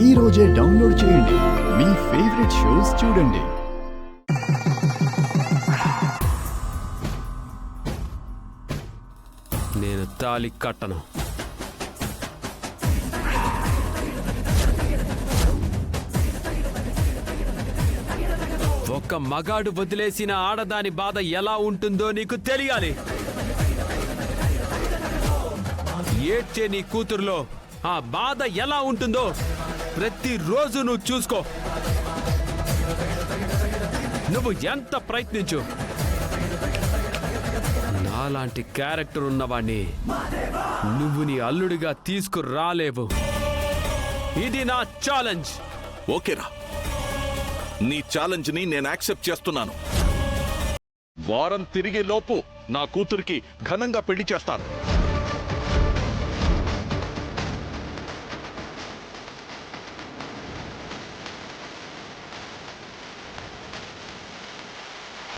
ఈ రోజే డౌన్లోడ్ చేయండి. మీ ఫేవరెట్ షోస్ చూడండి. నేను తాళి కట్టను. ఒక్క మగాడు వదిలేసిన ఆడదాని బాధ ఎలా ఉంటుందో నీకు తెలియాలి. ఏడ్చే నీ కూతురులో ఆ బాధ ఎలా ఉంటుందో ప్రతిరోజు నువ్వు చూసుకో. నువ్వు ఎంత ప్రయత్నించు, నాలాంటి క్యారెక్టర్ ఉన్నవాణ్ణి నువ్వు నీ అల్లుడిగా తీసుకురాలేవు. ఇది నా ఛాలెంజ్. ఓకేరా, నీ ఛాలెంజ్ ని నేను యాక్సెప్ట్ చేస్తున్నాను. వారం తిరిగే లోపు నా కూతురికి ఘనంగా పెళ్లి చేస్తాను.